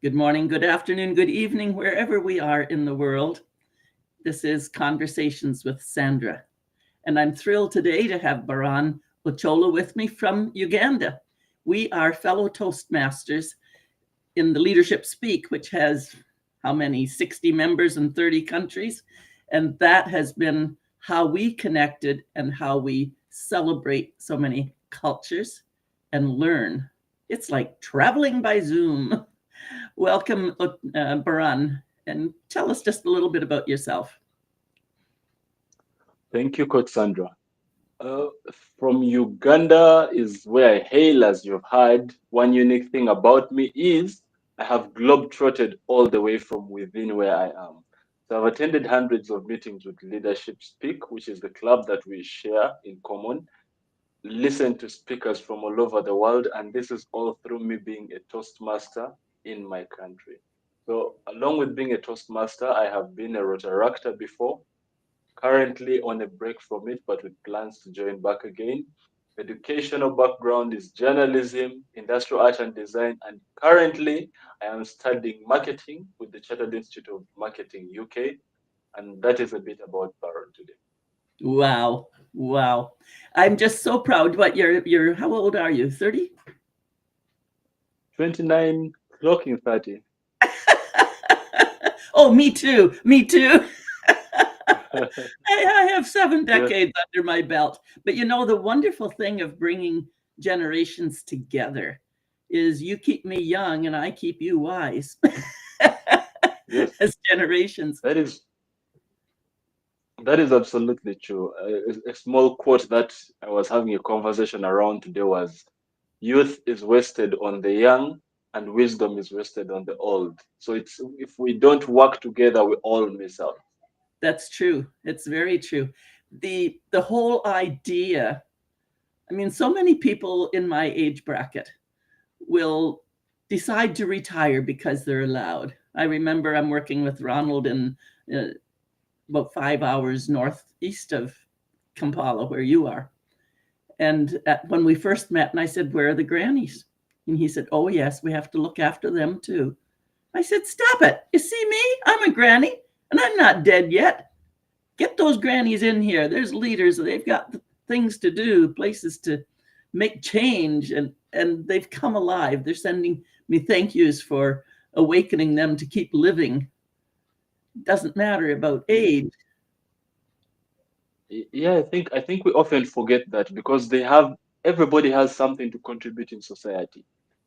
Good morning, good afternoon, good evening, wherever we are in the world. This is Conversations with Sandra. And I'm thrilled today to have Baran Ochola with me from Uganda. We are fellow Toastmasters in the Leadership Speak, which has how many? 60 members in 30 countries. And that has been how we connected and how we celebrate so many cultures and learn. It's like traveling by Zoom. Welcome, Baran, and tell us just a little bit about yourself. Thank you, Coach Sandra. From Uganda is where I hail, as you've heard. One unique thing about me is I have globetrotted all the way from within where I am. So I've attended hundreds of meetings with Leadership Speak, which is the club that we share in common, listen to speakers from all over the world, and this is all through me being a Toastmaster in my country. So along with being a Toastmaster, I have been a Rotaractor before, currently on a break from it, but with plans to join back again. Educational background is journalism, industrial art and design, and currently I am studying marketing with the Chartered Institute of Marketing UK, and that is a bit about Baron today. Wow. Wow. I'm just so proud. What you're how old are you? 30? 29, clocking 30. Oh, me too. Me too. I have 7 Yes, decades under my belt. But you know, the wonderful thing of bringing generations together is you keep me young and I keep you wise yes, as generations. that is that is absolutely true. A small quote that I was having a conversation around today was, youth is wasted on the young and wisdom is wasted on the old. So it's if we don't work together, we all miss out. That's true. It's very true. The whole idea, I mean, so many people in my age bracket will decide to retire because they're allowed. I remember I'm working with Ronald in uh, about 5 hours northeast of Kampala, where you are. And when we first met, and I said, "Where are the grannies?" And he said, "Oh, yes, we have to look after them too." I said, "Stop it. You see me? I'm a granny and I'm not dead yet. Get those grannies in here. There's leaders. They've got things to do, places to make change, and they've come alive. They're sending me thank yous for awakening them to keep living. Doesn't matter about age." Yeah, I think we often forget that because they have everybody has something to contribute in society.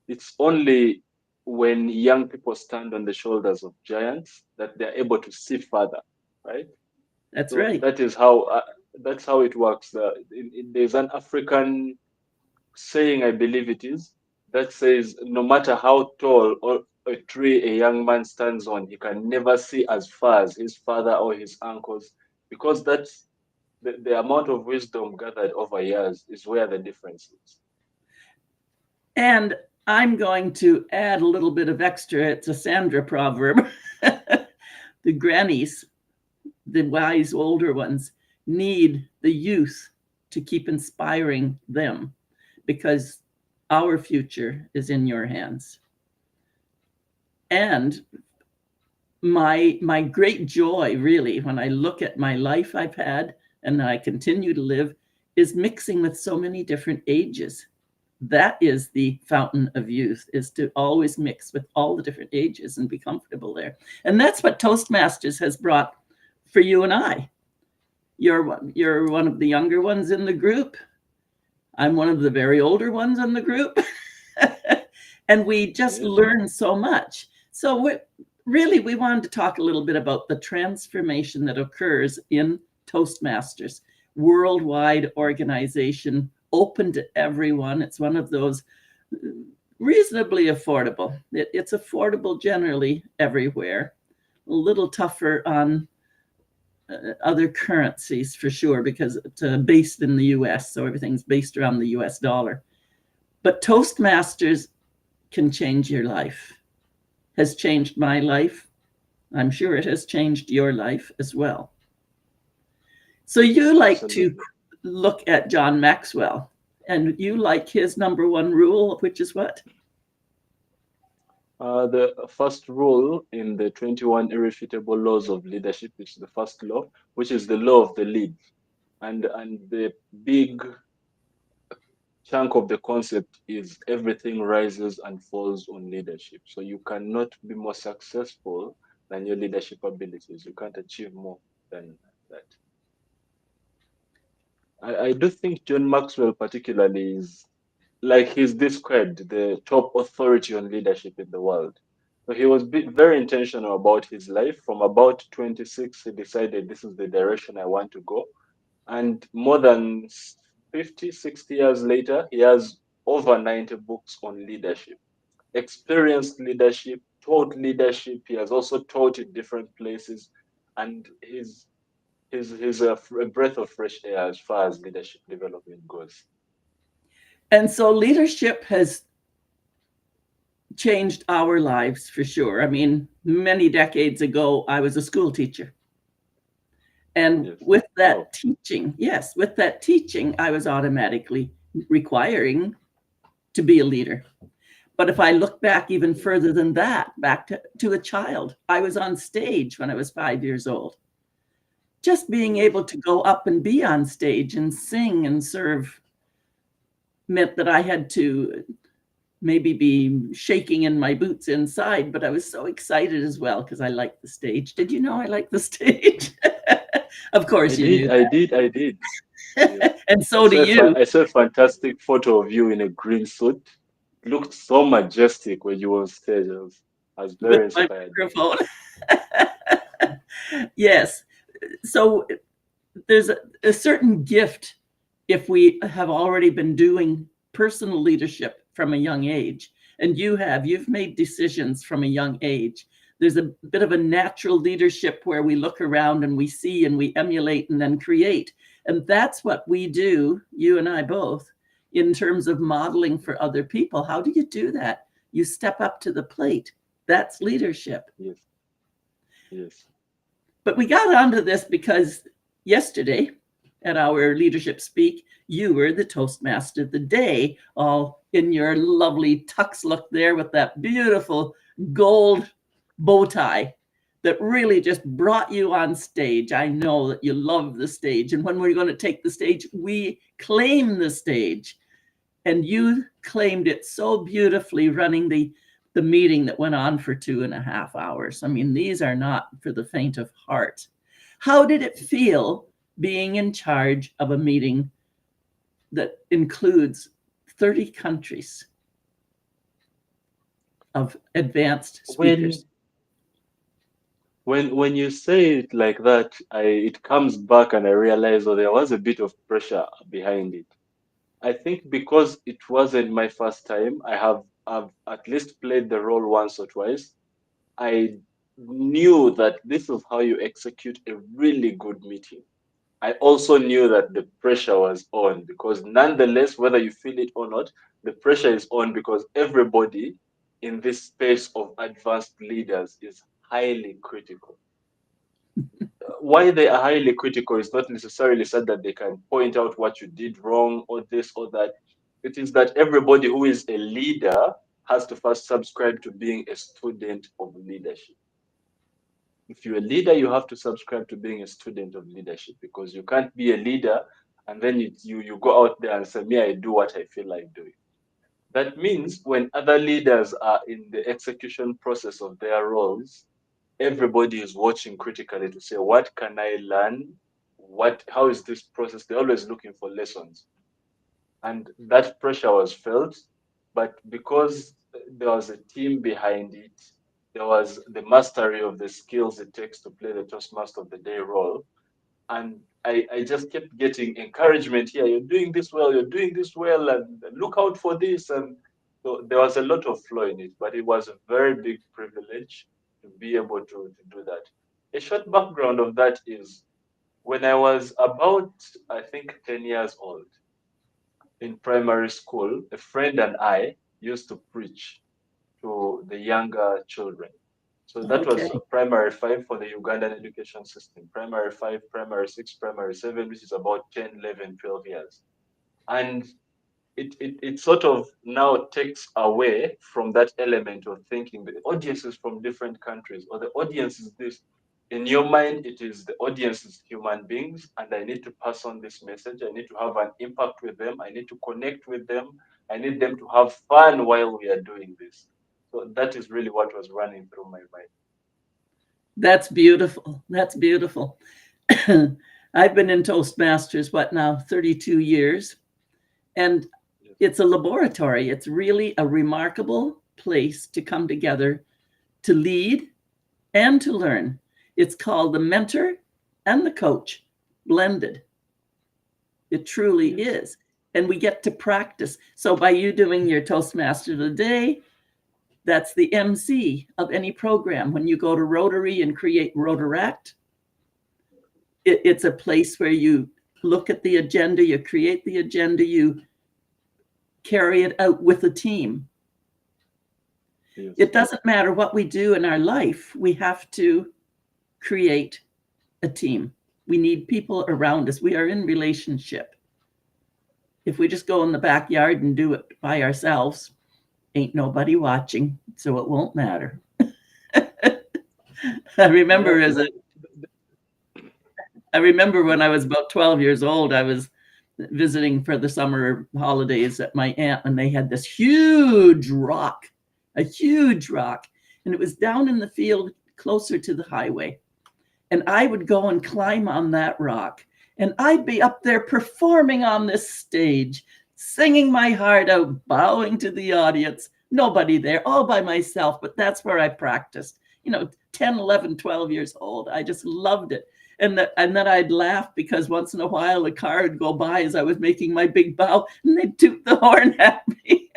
It's only when young people stand on the shoulders of giants that they're able to see further, right? That's So right. that's how it works. There's an African saying, I believe it is, that says no matter how tall or a tree a young man stands on, he can never see as far as his father or his uncles, because that's the amount of wisdom gathered over years is where the difference is. And I'm going to add a little bit of extra. It's a Sandra proverb. The grannies, the wise older ones, need the youth to keep inspiring them because our future is in your hands. And my great joy, really, when I look at my life I've had and I continue to live, is mixing with so many different ages. That is the fountain of youth, is to always mix with all the different ages and be comfortable there. And that's what Toastmasters has brought for you and I. You're one of the younger ones in the group. I'm one of the very older ones in the group. And we just Yes, learn so much. So really, we wanted to talk a little bit about the transformation that occurs in Toastmasters, worldwide organization, open to everyone. It's one of those reasonably affordable. It's affordable generally everywhere. A little tougher on other currencies for sure, because it's based in the US, so everything's based around the US dollar. But Toastmasters can change your life, has changed my life. I'm sure it has changed your life as well. So you like to absolutely. look at John Maxwell, and you like his number one rule, which is what? The first rule in the 21 Irrefutable Laws of Leadership, which is the first law, which is the law of the lead. And the big chunk of the concept is everything rises and falls on leadership. So you cannot be more successful than your leadership abilities. You can't achieve more than that. I do think John Maxwell particularly is, like he's described, the top authority on leadership in the world. So he was very intentional about his life. From about 26, he decided this is the direction I want to go. And more than 50, 60 years later, he has over 90 books on leadership, experienced leadership, taught leadership. He has also taught in different places. And he's a breath of fresh air as far as leadership development goes. And so leadership has changed our lives for sure. I mean, many decades ago, I was a school teacher. And Yes. with Oh, that teaching, yes, with that teaching, I was automatically requiring to be a leader. But if I look back even yes. further than that, back to a child, I was on stage when I was 5 years old. Just being Yes. able to go up and be on stage and sing and serve meant that I had to maybe be shaking in my boots inside, but I was so excited as well because I liked the stage. Did you know I liked the stage? Of I course you did, knew I did, I did. Yes. that. And so do you I saw a fantastic photo of you in a green suit. Looked so majestic when you were on stage. I was with very my inspired. microphone. Yes. So there's a certain gift if we have already been doing personal leadership from a young age, and you've made decisions from a young age. There's a bit of a natural leadership where we look around and we see and we emulate and then create. And that's what we do, you and I both, in terms of modeling for other people. How do you do that? You step up to the plate. That's leadership. Yes, yes. But we got onto this because yesterday at our Leadership Speak, you were the Toastmaster of the day, all in your lovely tux look there with that beautiful gold bow tie that really just brought you on stage. I know that you love the stage. And when we're going to take the stage, we claim the stage. And you claimed it so beautifully running the meeting that went on for 2.5 hours. I mean, these are not for the faint of heart. How did it feel being in charge of a meeting that includes 30 countries of advanced When speakers? when you say it like that, it comes back and I realize, oh, there was a bit of pressure behind it. I think because it wasn't my first time, I've at least played the role once or twice. I knew that this is how you execute a really good meeting. I also knew that the pressure was on because, nonetheless, whether you feel it or not, the pressure is on because everybody in this space of advanced leaders is highly critical. Why they are highly critical is not necessarily said that they can point out what you did wrong or this or that. It is that everybody who is a leader has to first subscribe to being a student of leadership. If you're a leader, you have to subscribe to being a student of leadership because you can't be a leader and then you go out there and say, me, I do what I feel like doing. That means when other leaders are in the execution process of their roles, everybody is watching critically to say, what can I learn? How is this process? They're always looking for lessons. And that pressure was felt, but because there was a team behind it, there was the mastery of the skills it takes to play the Toastmaster of the Day role. And I just kept getting encouragement here. You're doing this well, you're doing this well, and look out for this. And so there was a lot of flow in it, but it was a very big privilege to be able to do that. A short background of that is when I was about, I think, 10 years old, in primary school, a friend and I used to preach to the younger children. So that Okay. was primary five for the Ugandan education system, primary five, primary six, primary seven, which is about 10, 11, 12 years. And it sort of now takes away from that element of thinking the audience is from different countries or the audience is this. In your mind, it is the audience is human beings, and I need to pass on this message. I need to have an impact with them. I need to connect with them. I need them to have fun while we are doing this. So that is really what was running through my mind. That's beautiful. That's beautiful. I've been in Toastmasters, what now, 32 years. And Yes. it's a laboratory. It's really a remarkable place to come together to lead and to learn. It's called the mentor and the coach blended. It truly Yes. is. And we get to practice. So by you doing your Toastmaster today, that's the MC of any program. When you go to Rotary and create Rotaract, it's a place where you look at the agenda, you create the agenda, you carry it out with a team. Yes. It doesn't matter what we do in our life, we have to create a team. We need people around us. We are in relationship. If we just go in the backyard and do it by ourselves, ain't nobody watching, so it won't matter. I remember Yeah. as a I remember when I was about 12 years old, I was visiting for the summer holidays at my aunt, and they had this huge rock, a huge rock, and it was down in the field closer to the highway. And I would go and climb on that rock, and I'd be up there performing on this stage, singing my heart out, bowing to the audience, nobody there, all by myself, but that's where I practiced. 10, 11, 12 years old. I just loved it. And then I'd laugh because once in a while a car would go by as I was making my big bow, and they'd toot the horn at me.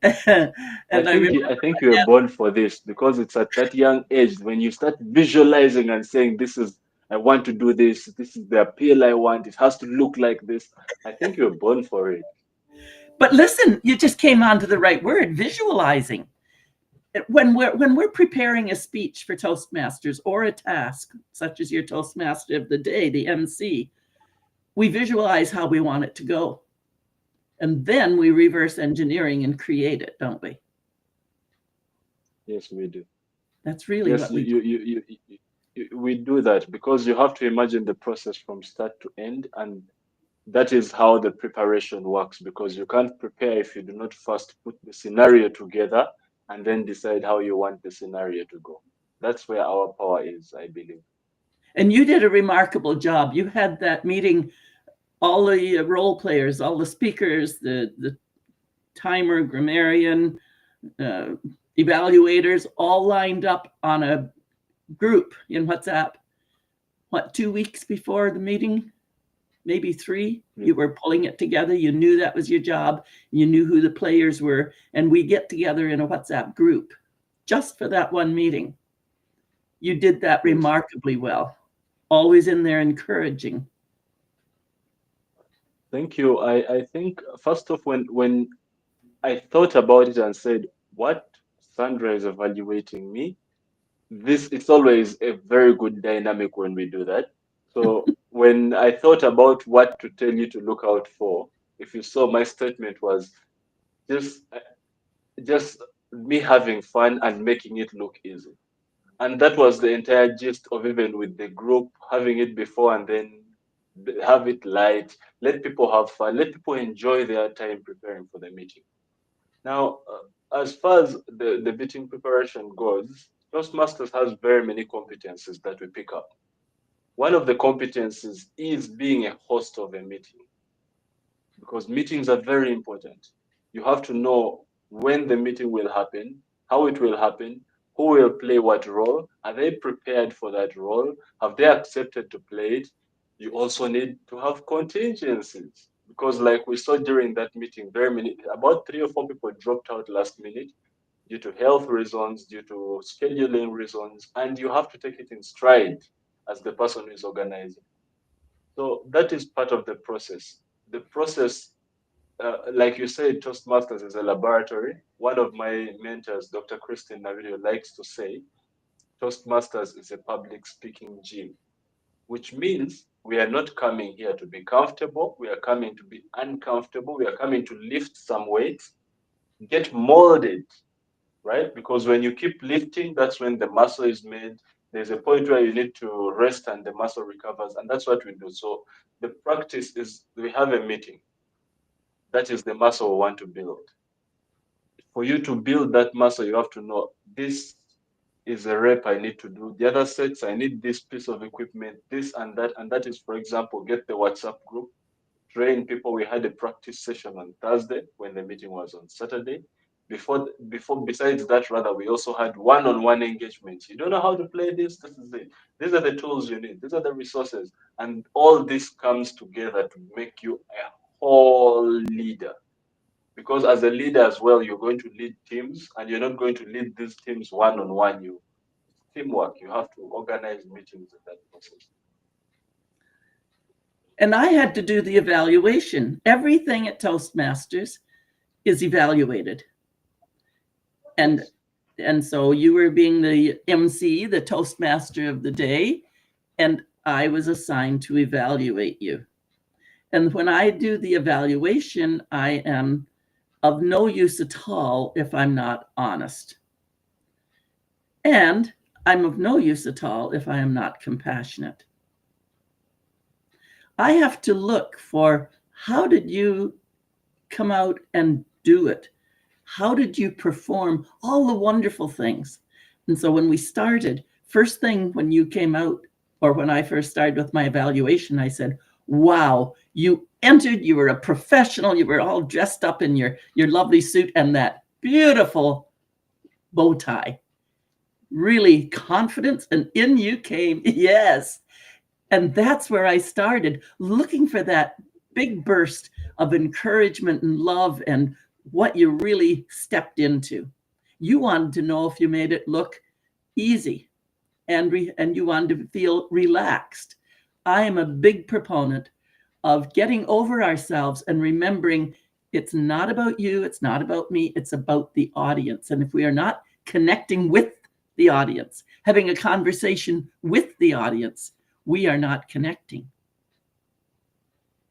And I remember I think you were born for this because it's at that young age when you start visualizing and saying, "This is I want to do this. This is the appeal I want. It has to look like this." I think you were born for it. but listen, you just came on to the right word, visualizing. When we're preparing a speech for Toastmasters or a task, such as your Toastmaster of the day, the MC, we visualize how we want it to go. And then we reverse engineering and create it, don't we? Yes, we do. That's really Yes, what we do. we do that because you have to imagine the process from start to end, and that is how the preparation works. Because you can't prepare if you do not first put the scenario together and then decide how you want the scenario to go. That's where our power is, I believe. And you did a remarkable job. You had that meeting, all the role players, all the speakers, the timer, grammarian, uh, evaluators, all lined up on a group in WhatsApp. What, 2 weeks before the meeting? Maybe 3. You were pulling it together. You knew that was your job. You knew who the players were. And we get together in a WhatsApp group just for that one meeting. You did that Yes. remarkably well. Always in there encouraging. Thank you. I think first off, when I thought about it and said, what Sandra is evaluating me, this it's always a very good dynamic when we do that. So when I thought about what to tell you to look out for, if you saw my statement was just just me having fun and making it look easy. And that was the entire gist of even with the group, having it before and then have it light, let people have fun, let people enjoy their time preparing for the meeting. Now, as far as the meeting preparation goes, Toastmasters has very many competencies that we pick up. One of the competencies is being a host of a meeting because meetings are very important. You have to know when the meeting will happen, how it will happen, who will play what role, are they prepared for that role, have they accepted to play it. You also need to have contingencies because, like we saw during that meeting, very many about 3 or 4 people dropped out last minute due to health reasons, due to scheduling reasons, and you have to take it in stride as the person who is organizing. So that is part of the process. The process, like you said, Toastmasters is a laboratory. One of my mentors, Dr. Christine Navidio, likes to say Toastmasters is a public speaking gym, which means We are not coming here to be comfortable. We are coming to be uncomfortable. We are coming to lift some weights, get molded, right? Because when you keep lifting, that's when the muscle is made. There's a point where you need to rest and the muscle recovers, and that's what we do. So the practice is we have a meeting. That is the muscle we want to build. For you to build that muscle, you have to know this is a rep I need to do. The other sets, I need this piece of equipment, this and that. And that is, for example, get the WhatsApp group, train people. We had a practice session on Thursday when the meeting was on Saturday. Besides that, rather, we also had one-on-one engagements. You don't know how to play this? This is it. These are the tools you need. These are the resources. And all this comes together to make you a whole leader. Because as a leader as well, you're going to lead teams, and you're not going to lead these teams one-on-one. It's teamwork. You have to organize meetings in that process. And I had to do the evaluation. Everything at Toastmasters is evaluated. And so you were being the MC, the Toastmaster of the day, and I was assigned to evaluate you. And when I do the evaluation, I am of no use at all if I'm not honest. And I'm of no use at all if I am not compassionate. I have to look for, how did you come out and do it? How did you perform all the wonderful things? And so when we started, first thing when you came out, or when I first started with my evaluation, I said, wow, you entered, you were a professional, you were all dressed up in your lovely suit and that beautiful bow tie. Really confidence, and in you came, yes. And that's where I started, looking for that big burst of encouragement and love and what you really stepped into. You wanted to know if you made it look easy, and you wanted to feel relaxed. I am a big proponent of getting over ourselves and remembering it's not about you, it's not about me, it's about the audience. And if we are not connecting with the audience, having a conversation with the audience, we are not connecting.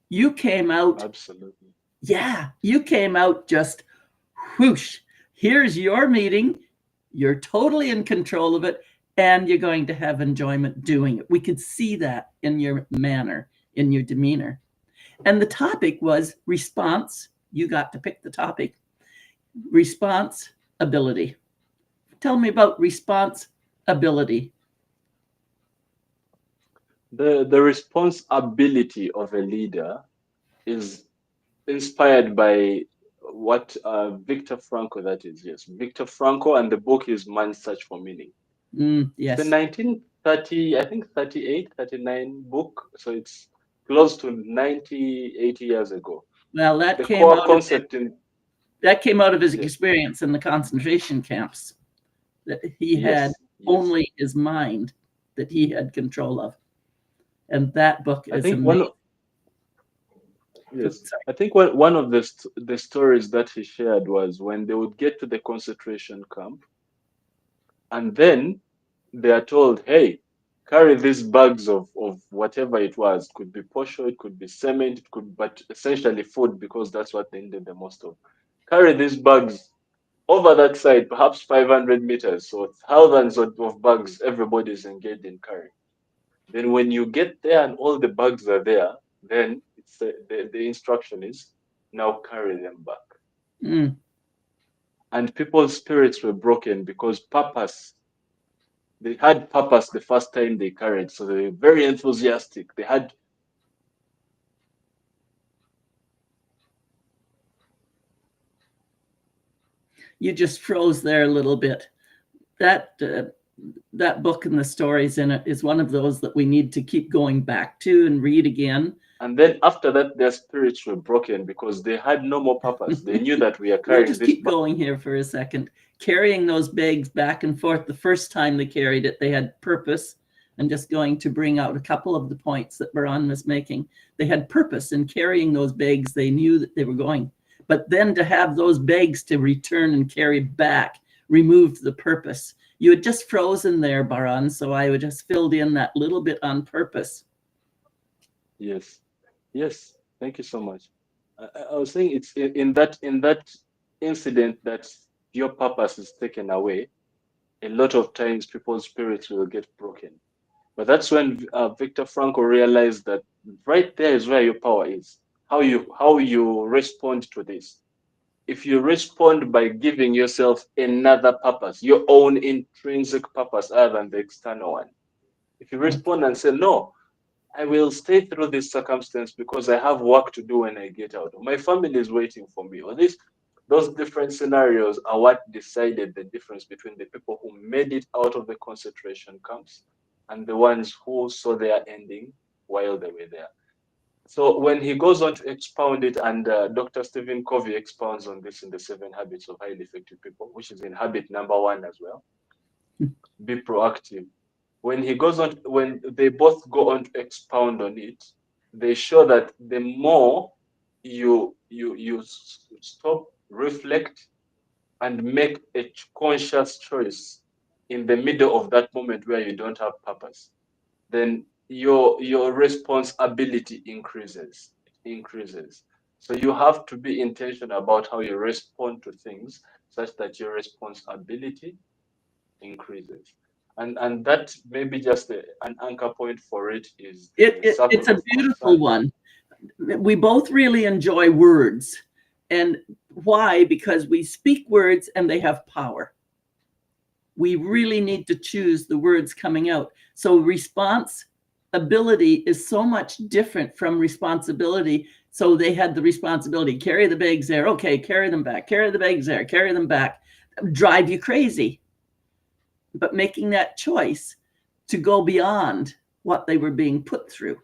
You came out. Absolutely. Yeah, you came out just whoosh. Here's your meeting. You're totally in control of it, and you're going to have enjoyment doing it. We could see that in your manner, in your demeanor. And the topic was response. You got to pick the topic. Response ability. Tell me about response ability. The responsibility of a leader is inspired by what Viktor Frankl, that is, yes, Viktor Frankl, and the book is Man's Search for Meaning. Yes. It's a 1930, I think 38, 39 book, so it's close to 90, 80 years ago. Well, that The came core out concept that came out of his Yes. experience in the concentration camps, that he had only his mind that he had control of. And that book is amazing. I think one of the stories that he shared was when they would get to the concentration camp, and then they are told, hey, carry these bags of whatever it was. Could be posho, it could be cement, but essentially food, because that's what they needed the most of. Carry these bags over that side, perhaps 500 meters, so thousands of bags everybody's engaged in carrying. Then when you get there and all the bags are there, then it's the instruction is now carry them back. And people's spirits were broken because they had purpose the first time they carried, so they were very enthusiastic. They had You just froze there a little bit. That book and the stories in it is one of those that we need to keep going back to and read again. And then after that, their spirits were broken because they had no more purpose. They knew that we are carrying We'll just this. Keep going here for a second. Carrying those bags back and forth, the first time they carried it, they had purpose. I'm just going to bring out a couple of the points that Baran was making. They had purpose in carrying those bags. They knew that they were going. But then to have those bags to return and carry back removed the purpose. You had just frozen there, Baran, so I would just filled in that little bit on purpose. Yes. Yes. Thank you so much. I was saying it's in that incident that your purpose is taken away. A lot of times, people's spirits will get broken. But that's when Viktor Frankl realized that right there is where your power is. How you respond to this. If you respond by giving yourself another purpose, your own intrinsic purpose other than the external one. If you respond and say, no, I will stay through this circumstance because I have work to do when I get out. My family is waiting for me. Or those different scenarios are what decided the difference between the people who made it out of the concentration camps and the ones who saw their ending while they were there. So when he goes on to expound it, and Dr. Stephen Covey expounds on this in the 7 Habits of Highly Effective People, which is in habit number 1 as well, be proactive. When they both go on to expound on it, they show that the more you stop, reflect, and make a conscious choice in the middle of that moment where you don't have purpose, then your responsibility increases. It increases. So you have to be intentional about how you respond to things such that your responsibility increases. And that maybe just an anchor point for it is the It's circle a of beautiful concern. one. We both really enjoy words. And why? Because we speak words and they have power. We really need to choose the words coming out. So responsibility is so much different from responsibility. So they had the responsibility, carry the bags there. Okay, carry them back, carry the bags there, carry them back. Drive you crazy. But making that choice to go beyond what they were being put through,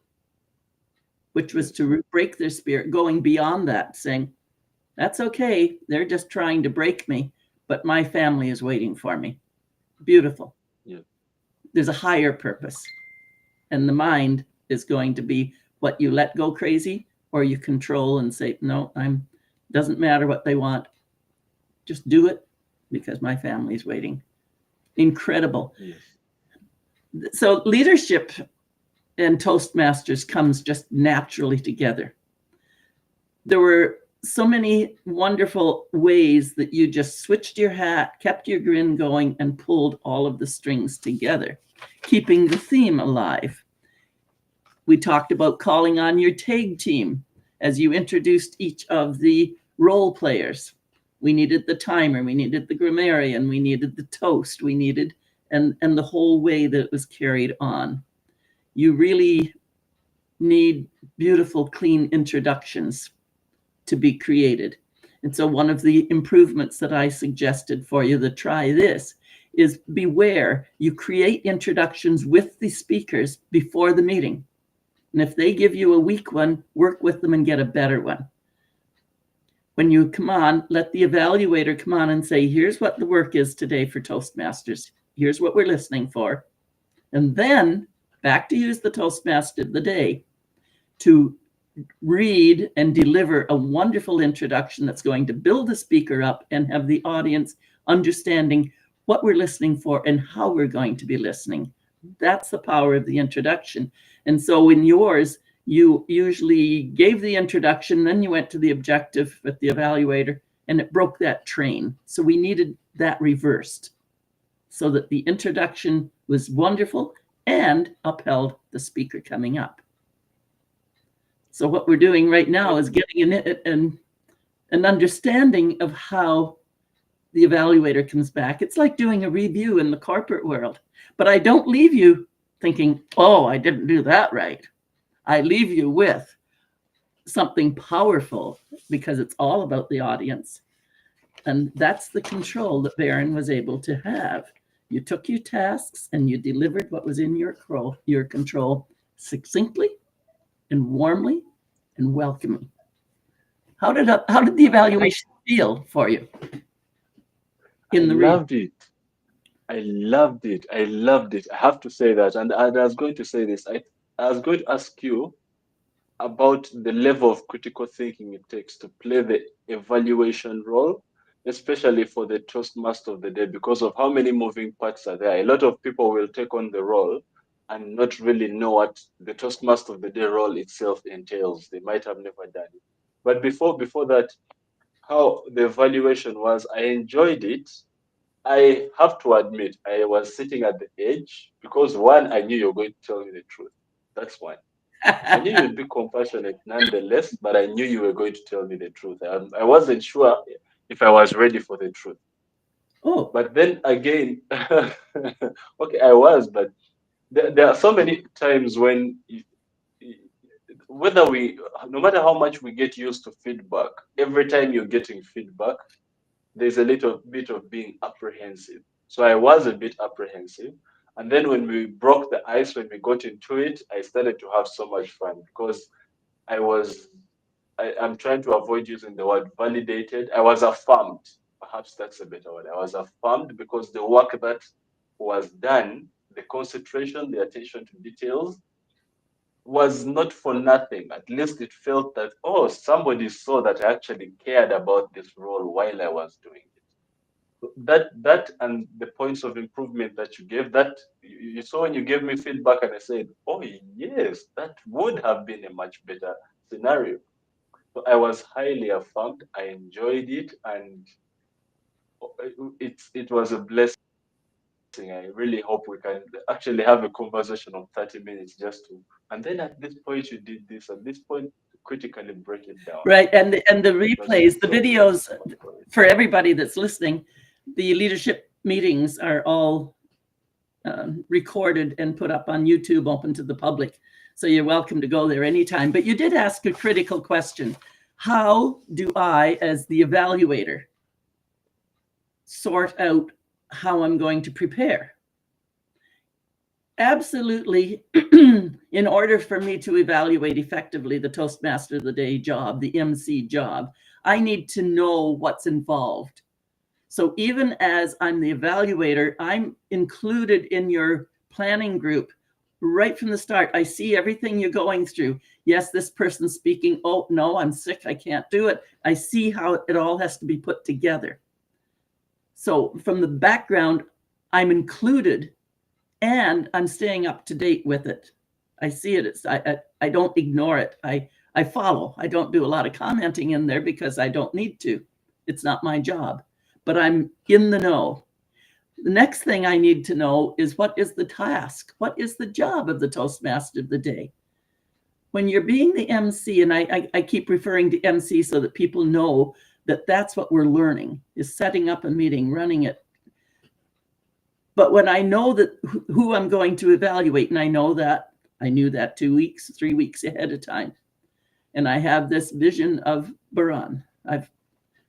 which was to break their spirit, going beyond that, saying, that's okay. They're just trying to break me, but my family is waiting for me. Beautiful. Yeah. There's a higher purpose. And the mind is going to be what you let go crazy or you control and say, no, doesn't matter what they want. Just do it because my family's waiting. Incredible. Yes. So leadership and Toastmasters comes just naturally together. There were so many wonderful ways that you just switched your hat, kept your grin going, and pulled all of the strings together, keeping the theme alive. We talked about calling on your tag team as you introduced each of the role players. We needed the timer, we needed the grammarian, we needed the toast, we needed, and the whole way that it was carried on. You really need beautiful, clean introductions to be created. And so one of the improvements that I suggested for you to try this is beware, you create introductions with the speakers before the meeting. And if they give you a weak one, work with them and get a better one. When you come on, let the evaluator come on and say, here's what the work is today for Toastmasters. Here's what we're listening for. And then back to use the Toastmaster of the day to read and deliver a wonderful introduction that's going to build the speaker up and have the audience understanding what we're listening for and how we're going to be listening. That's the power of the introduction. And so in yours, you usually gave the introduction, then you went to the objective with the evaluator, and it broke that train. So we needed that reversed so that the introduction was wonderful and upheld the speaker coming up. So what we're doing right now is getting an understanding of how the evaluator comes back. It's like doing a review in the corporate world. But I don't leave you thinking, oh, I didn't do that right. I leave you with something powerful because it's all about the audience. And that's the control that Baron was able to have. You took your tasks and you delivered what was in your control succinctly and warmly and welcoming. How did the evaluation feel for you? I loved it. I loved it. I loved it. I have to say that. And I was going to say this. I was going to ask you about the level of critical thinking it takes to play the evaluation role, especially for the Toastmaster of the day, because of how many moving parts are there. A lot of people will take on the role and not really know what the Toastmaster of the Day role itself entails. They might have never done it. But before that, how the evaluation was, I enjoyed it. I have to admit, I was sitting at the edge because one, I knew you were going to tell me the truth. That's one. I knew you'd be compassionate nonetheless, but I knew you were going to tell me the truth. I wasn't sure if I was ready for the truth. Oh, But then again, okay, I was, but there are so many times when whether no matter how much we get used to feedback, every time you're getting feedback, there's a little bit of being apprehensive. So I was a bit apprehensive. And then when we broke the ice, when we got into it, I started to have so much fun because I'm trying to avoid using the word validated. I was affirmed. Perhaps that's a better word. I was affirmed because the work that was done, the concentration, the attention to details, was not for nothing. At least it felt that, oh, somebody saw that I actually cared about this role while I was doing it. That and the points of improvement that you gave, that you saw when you gave me feedback, and I said, oh yes, that would have been a much better scenario. So I was highly affirmed. I enjoyed it, and it was a blessing. I really hope we can actually have a conversation of 30 minutes just to, and then at this point you did this, at this point to critically break it down. right. And the It was replays, the so videos great. for everybody that's listening, the leadership meetings are all recorded and put up on YouTube, open to the public. So you're welcome to go there anytime. But you did ask a critical question. How do I, as the evaluator, sort out how I'm going to prepare? Absolutely. In order for me to evaluate effectively the Toastmaster of the Day job, the MC job, I need to know what's involved. So even as I'm the evaluator, I'm included in your planning group right from the start. I see everything you're going through. Yes, this person's speaking. Oh, no, I'm sick. I can't do it. I see how it all has to be put together. So from the background, I'm included and I'm staying up to date with it. I see it. I don't ignore it. I follow. I don't do a lot of commenting in there because I don't need to. It's not my job, but I'm in the know. The next thing I need to know is, what is the task? What is the job of the Toastmaster of the Day? When you're being the MC, and I keep referring to MC so that people know that that's what we're learning, is setting up a meeting, running it. But when I know that who I'm going to evaluate, and I know that, I knew that 2 weeks, 3 weeks ahead of time, and I have this vision of Baran.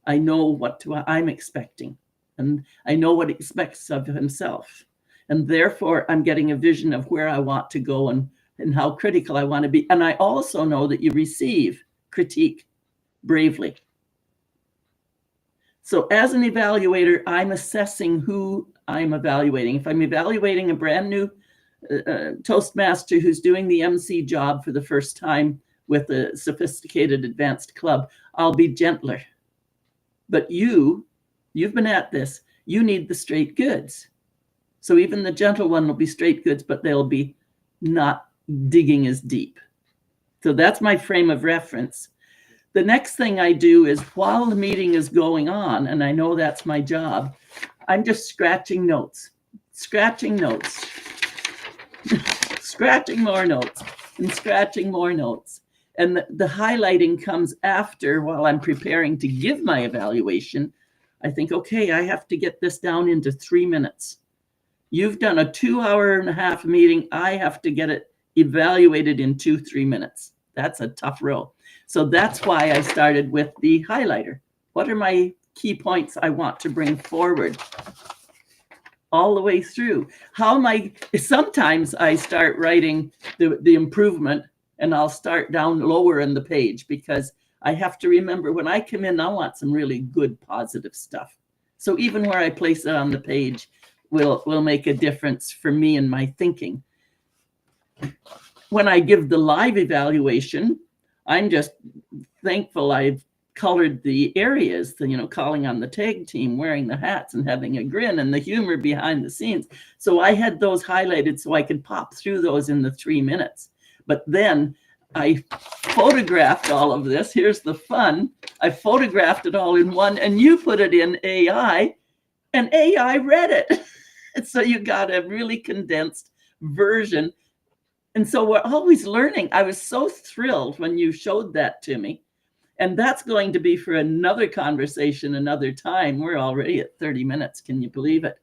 I know what I'm expecting, and I know what he expects of himself. And therefore, I'm getting a vision of where I want to go and how critical I want to be. And I also know that you receive critique bravely. So as an evaluator, I'm assessing who I'm evaluating. If I'm evaluating a brand new Toastmaster who's doing the MC job for the first time with a sophisticated advanced club, I'll be gentler. But you've been at this. You need the straight goods. So even the gentle one will be straight goods, but they'll be not digging as deep. So that's my frame of reference. The next thing I do is, while the meeting is going on, and I know that's my job, I'm just scratching notes, scratching more notes, and scratching more notes. And the highlighting comes after, while I'm preparing to give my evaluation. I think, okay, I have to get this down into 3 minutes. You've done a 2.5-hour meeting. I have to get it evaluated in 2-3 minutes. That's a tough row. So that's why I started with the highlighter. What are my key points I want to bring forward all the way through? Sometimes I start writing the improvement, and I'll start down lower in the page, because I have to remember, when I come in, I want some really good positive stuff. So even where I place it on the page will make a difference for me in my thinking. When I give the live evaluation, I'm just thankful I've colored the areas, calling on the tag team, wearing the hats and having a grin and the humor behind the scenes. So I had those highlighted so I could pop through those in the 3 minutes. But then I photographed all of this. Here's the fun. I photographed it all in one, and you put it in AI, and AI read it. And so you got a really condensed version. And so we're always learning. I was so thrilled when you showed that to me. And that's going to be for another conversation, another time. We're already at 30 minutes. Can you believe it?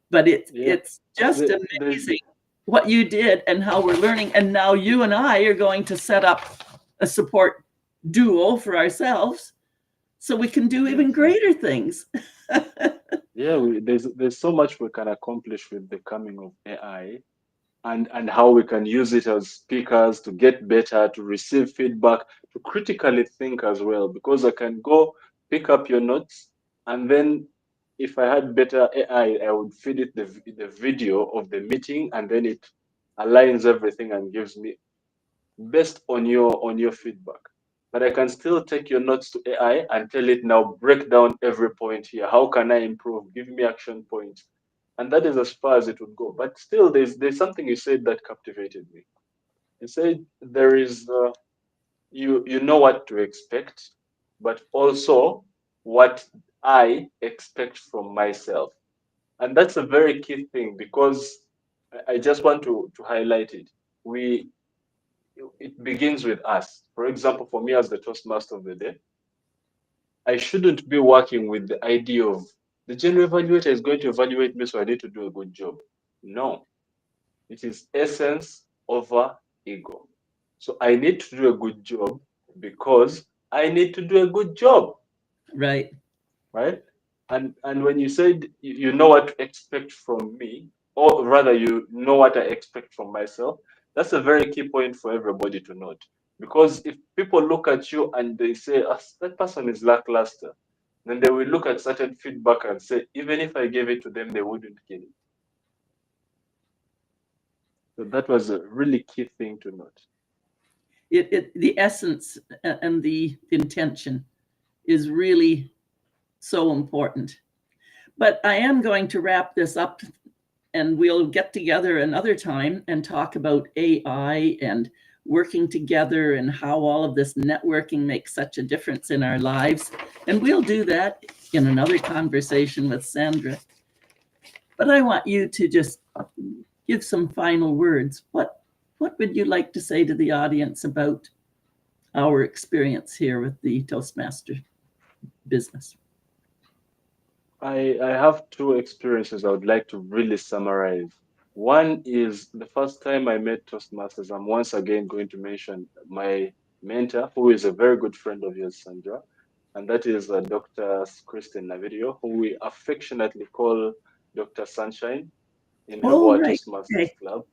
But it's just amazing what you did and how we're learning. And now you and I are going to set up a support duo for ourselves so we can do even greater things. There's so much we can accomplish with the coming of AI, and how we can use it as speakers to get better, to receive feedback, to critically think as well. Because I can go pick up your notes, and then if I had better AI, I would feed it the video of the meeting, and then it aligns everything and gives me based on your feedback. But I can still take your notes to AI and tell it, now break down every point here. How can I improve? Give me action points. And that is as far as it would go. But still, there's something you said that captivated me. You said there is you know what to expect, but also what I expect from myself. And that's a very key thing, because I just want to highlight it. It begins with us. For example, for me as the Toastmaster of the day, I shouldn't be working with the idea of the general evaluator is going to evaluate me, so I need to do a good job. No, it is essence over ego. So I need to do a good job because I need to do a good job. Right. Right? And when you said you know what to expect from me, or rather you know what I expect from myself, that's a very key point for everybody to note. Because if people look at you and they say, "Ah, that person is lackluster," then they will look at certain feedback and say, even if I gave it to them, they wouldn't get it. So that was a really key thing to note. The essence and the intention is really so important. But I am going to wrap this up, and we'll get together another time and talk about AI and working together and how all of this networking makes such a difference in our lives. And we'll do that in another conversation with Sandra. But I want you to just give some final words. What would you like to say to the audience about our experience here with the Toastmaster business? I have two experiences I would like to really summarize. One is the first time I met Toastmasters. I'm once again going to mention my mentor, who is a very good friend of yours, Sandra, and that is Dr. Kristen Navidio, who we affectionately call Dr. Sunshine in Oh, our right. Toastmasters Okay. Club.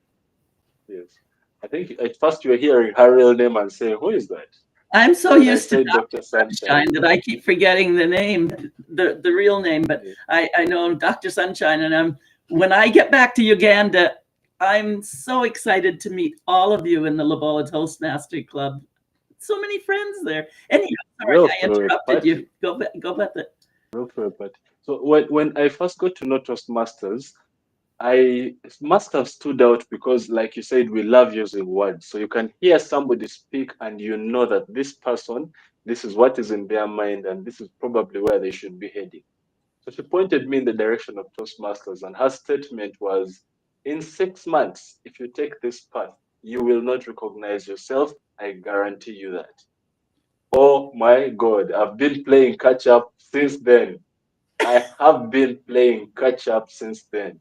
Yes. I think at first you were hearing her real name and saying, "Who is that?" I'm so Then I used to said Dr. Dr. Sunshine Sunshine. that I keep forgetting the name, the real name. But Yes. I know Dr. Sunshine, and when I get back to Uganda, I'm so excited to meet all of you in the Labola Toastmaster Club. So many friends there. Anyhow, sorry, We'll I throw a interrupted you. party. Go with it. We'll throw a party. So when I first got to know Toastmasters, I must have stood out because, like you said, we love using words. So you can hear somebody speak and you know that this person, this is what is in their mind, and this is probably where they should be heading. So she pointed me in the direction of Toastmasters, and her statement was, in 6 months, if you take this path, you will not recognize yourself. I guarantee you that. Oh my God, I've been playing catch up since then. I have been playing catch up since then,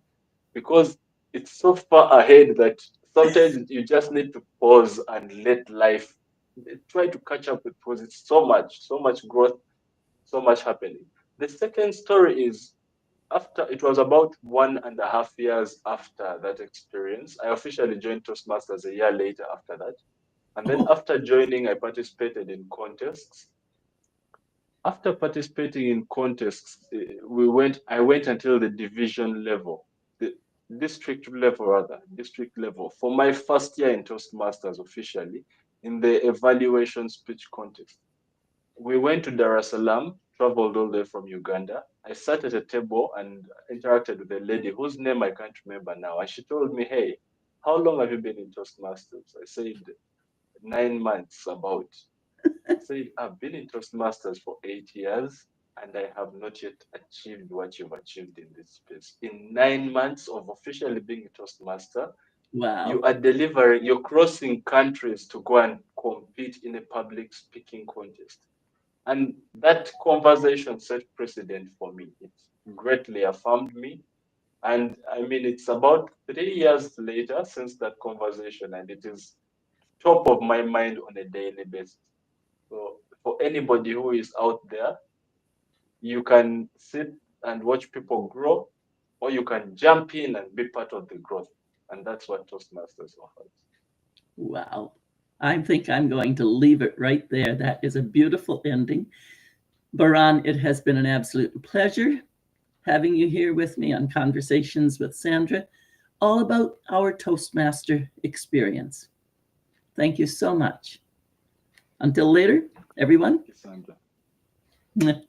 because it's so far ahead that sometimes you just need to pause and let life try to catch up with, because it's so much growth, so much happening. The second story is, after it was about 1.5 years after that experience, I officially joined Toastmasters a year later after that. And then Oh, after joining, I participated in contests. After participating in contests, I went until the division level, the district level, for my first year in Toastmasters officially, in the evaluation speech contest. We went to Dar es Salaam, traveled all the way from Uganda. I sat at a table and interacted with a lady whose name I can't remember now. And she told me, hey, how long have you been in Toastmasters? I said, 9 months about. I said, I've been in Toastmasters for 8 years and I have not yet achieved what you've achieved in this space. In 9 months of officially being a Toastmaster, you Wow. are delivering, you're crossing countries to go and compete in a public speaking contest. And that conversation set precedent for me. It greatly affirmed me. And I mean, it's about 3 years later since that conversation, and it is top of my mind on a daily basis. So for anybody who is out there, you can sit and watch people grow, or you can jump in and be part of the growth. And that's what Toastmasters offers. Wow. I think I'm going to leave it right there. That is a beautiful ending. Baran, it has been an absolute pleasure having you here with me on Conversations with Sandra, all about our Toastmaster experience. Thank you so much. Until later, everyone. Thank you, Sandra.